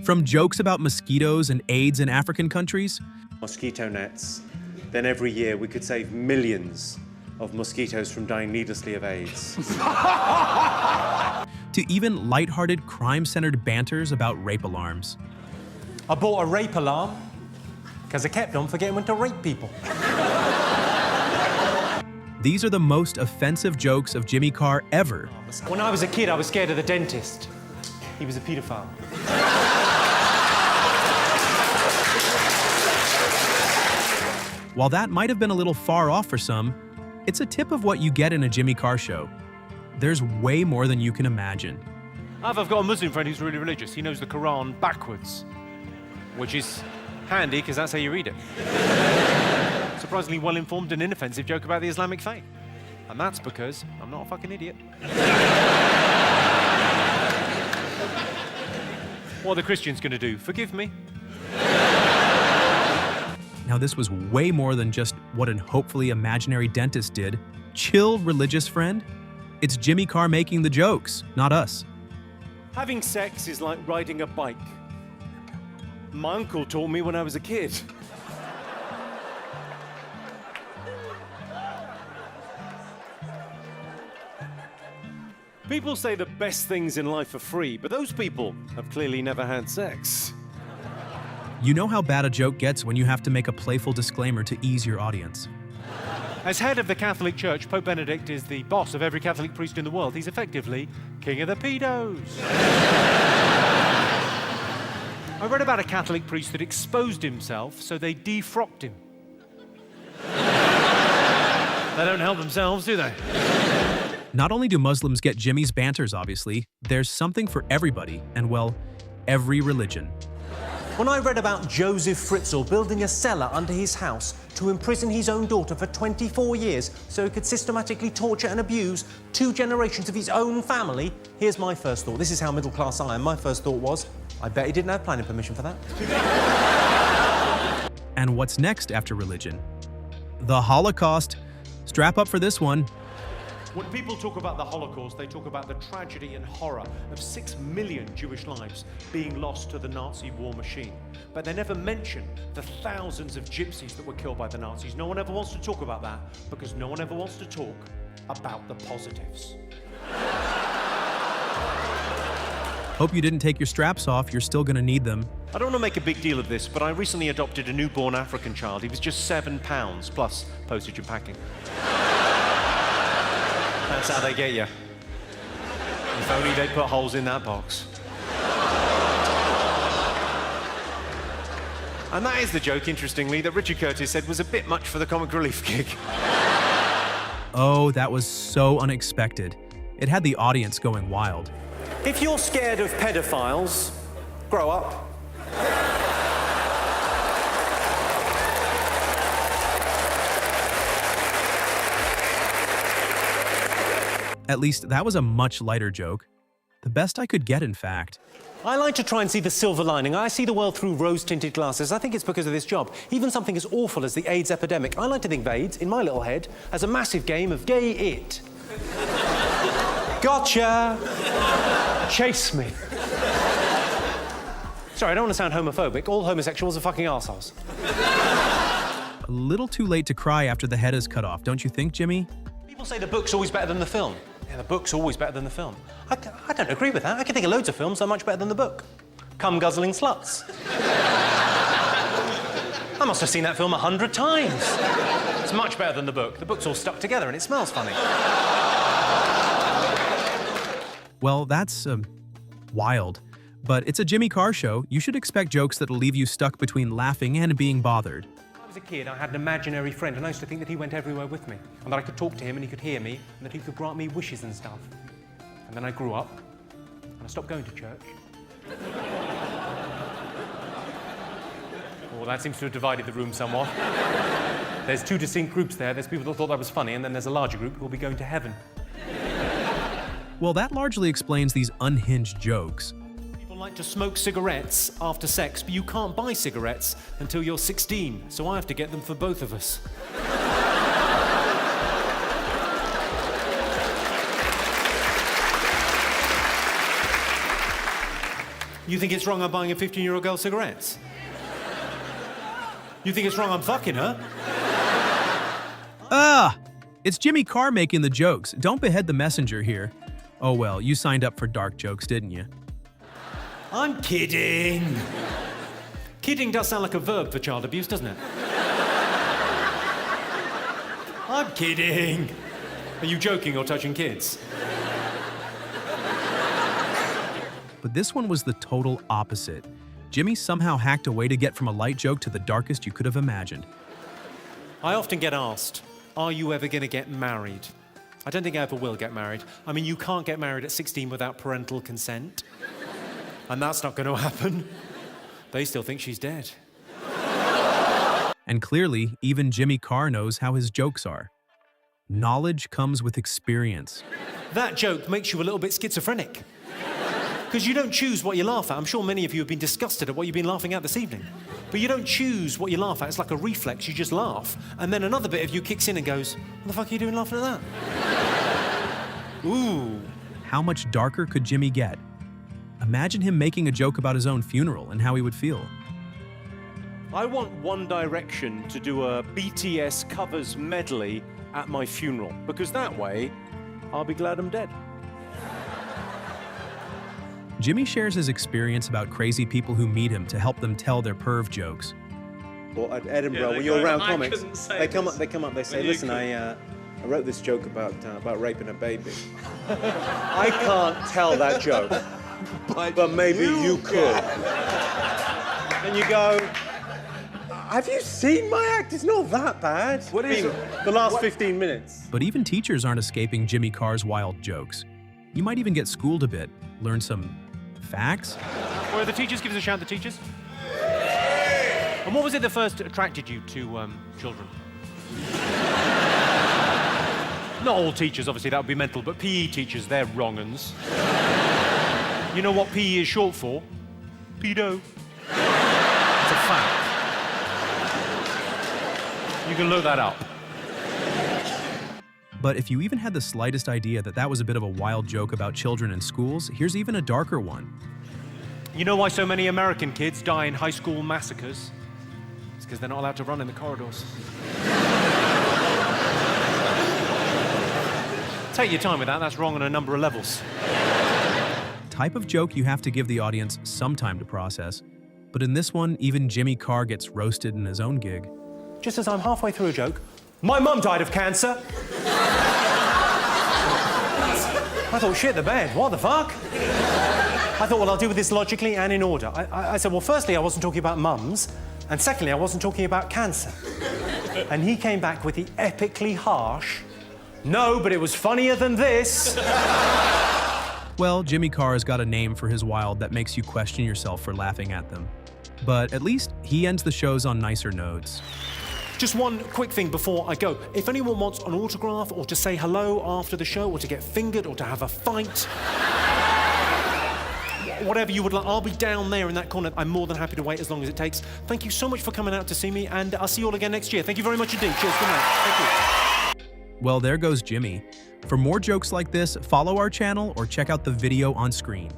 From jokes about mosquitoes and AIDS in African countries, Mosquito nets, then every year we could save millions of mosquitoes from dying needlessly of AIDS. to even lighthearted, crime-centered banters about rape alarms. I bought a rape alarm because I kept on forgetting when to rape people. These are the most offensive jokes of Jimmy Carr ever. When I was a kid, I was scared of the dentist. He was a paedophile. While that might have been a little far off for some, it's a tip of what you get in a Jimmy Carr show. There's way more than you can imagine. I've got a Muslim friend who's really religious. He knows the Quran backwards, which is handy because that's how you read it. Surprisingly well-informed and inoffensive joke about the Islamic faith. And that's because I'm not a fucking idiot. What are the Christians going to do? Forgive me? Now, this was way more than just what an hopefully imaginary dentist did. Chill, religious friend. It's Jimmy Carr making the jokes, not us. Having sex is like riding a bike. My uncle taught me when I was a kid. People say the best things in life are free, but those people have clearly never had sex. You know how bad a joke gets when you have to make a playful disclaimer to ease your audience. As head of the Catholic Church, Pope Benedict is the boss of every Catholic priest in the world. He's effectively king of the pedos. I read about a Catholic priest that exposed himself, so they defrocked him. They don't help themselves, do they? Not only do Muslims get Jimmy's banters, obviously, there's something for everybody, and well, every religion. When I read about Joseph Fritzl building a cellar under his house to imprison his own daughter for 24 years so he could systematically torture and abuse 2 generations of his own family, here's my first thought. This is how middle class I am. My first thought was, I bet he didn't have planning permission for that. And what's next after religion? The Holocaust. Strap up for this one. When people talk about the Holocaust, they talk about the tragedy and horror of 6 million Jewish lives being lost to the Nazi war machine. But they never mention the thousands of gypsies that were killed by the Nazis. No one ever wants to talk about that because no one ever wants to talk about the positives. Hope you didn't take your straps off. You're still gonna need them. I don't want to make a big deal of this, but I recently adopted a newborn African child. He was just £7 plus postage and packing. That's how they get you. If only they'd put holes in that box. And that is the joke, interestingly, that Richard Curtis said was a bit much for the comic relief gig. Oh, that was so unexpected. It had the audience going wild. If you're scared of pedophiles, grow up. At least that was a much lighter joke. The best I could get, in fact. I like to try and see the silver lining. I see the world through rose-tinted glasses. I think it's because of this job. Even something as awful as the AIDS epidemic, I like to think of AIDS, in my little head, as a massive game of gay it. Gotcha! Chase me. Sorry, I don't want to sound homophobic. All homosexuals are fucking arseholes. A little too late to cry after the head is cut off, don't you think, Jimmy? People say the book's always better than the film. Yeah, the book's always better than the film. I don't agree with that. I can think of loads of films that are much better than the book. Cum-guzzling sluts. I must have seen that film 100 times. It's much better than the book. The book's all stuck together and it smells funny. Well, that's wild. But it's a Jimmy Carr show. You should expect jokes that'll leave you stuck between laughing and being bothered. When I was a kid, I had an imaginary friend, and I used to think that he went everywhere with me, and that I could talk to him and he could hear me, and that he could grant me wishes and stuff. And then I grew up, and I stopped going to church. Well, that seems to have divided the room somewhat. There's 2 distinct groups there. There's people that thought that was funny, and then there's a larger group who will be going to heaven. Well, that largely explains these unhinged jokes. People like to smoke cigarettes after sex, but you can't buy cigarettes until you're 16, so I have to get them for both of us. You think it's wrong I'm buying a 15-year-old girl cigarettes? You think it's wrong I'm fucking her? It's Jimmy Carr making the jokes. Don't behead the messenger here. Oh well, you signed up for dark jokes, didn't you? I'm kidding. Kidding does sound like a verb for child abuse, doesn't it? I'm kidding. Are you joking or touching kids? But this one was the total opposite. Jimmy somehow hacked a way to get from a light joke to the darkest you could have imagined. I often get asked, are you ever going to get married? I don't think I ever will get married. I mean, you can't get married at 16 without parental consent. And that's not going to happen. They still think she's dead. And clearly, even Jimmy Carr knows how his jokes are. Knowledge comes with experience. That joke makes you a little bit schizophrenic. Because you don't choose what you laugh at. I'm sure many of you have been disgusted at what you've been laughing at this evening. But you don't choose what you laugh at. It's like a reflex. You just laugh. And then another bit of you kicks in and goes, what the fuck are you doing laughing at that? Ooh. How much darker could Jimmy get? Imagine him making a joke about his own funeral and how he would feel. I want One Direction to do a BTS covers medley at my funeral, because that way, I'll be glad I'm dead. Jimmy shares his experience about crazy people who meet him to help them tell their perv jokes. Or at Edinburgh, when you're around comics, they come up, they say, listen, I wrote this joke about raping a baby. I can't tell that joke, but maybe you could. And you go, have you seen my act? It's not that bad. What is it? The last 15 minutes. But even teachers aren't escaping Jimmy Carr's wild jokes. You might even get schooled a bit, learn some facts. Where the teachers? Give us a shout, the teachers. And what was it that first attracted you to children? Not all teachers, obviously, that would be mental, but PE teachers, they're wrong-uns. You know what PE is short for? Pedo. It's a fact. You can look that up. But if you even had the slightest idea that that was a bit of a wild joke about children in schools, here's even a darker one. You know why so many American kids die in high school massacres? It's because they're not allowed to run in the corridors. Take your time with that, that's wrong on a number of levels. Type of joke you have to give the audience some time to process. But in this one, even Jimmy Carr gets roasted in his own gig. Just as I'm halfway through a joke, my mum died of cancer. I thought, shit the bed, what the fuck? I thought, well, I'll deal with this logically and in order. I said, well, firstly, I wasn't talking about mums, and secondly, I wasn't talking about cancer. And he came back with the epically harsh, no, but it was funnier than this. Well, Jimmy Carr has got a name for his wild that makes you question yourself for laughing at them. But at least he ends the shows on nicer notes. Just one quick thing before I go. If anyone wants an autograph or to say hello after the show or to get fingered or to have a fight, whatever you would like, I'll be down there in that corner. I'm more than happy to wait as long as it takes. Thank you so much for coming out to see me, and I'll see you all again next year. Thank you very much indeed. Cheers. Good night. Thank you. Well, there goes Jimmy. For more jokes like this, follow our channel or check out the video on screen.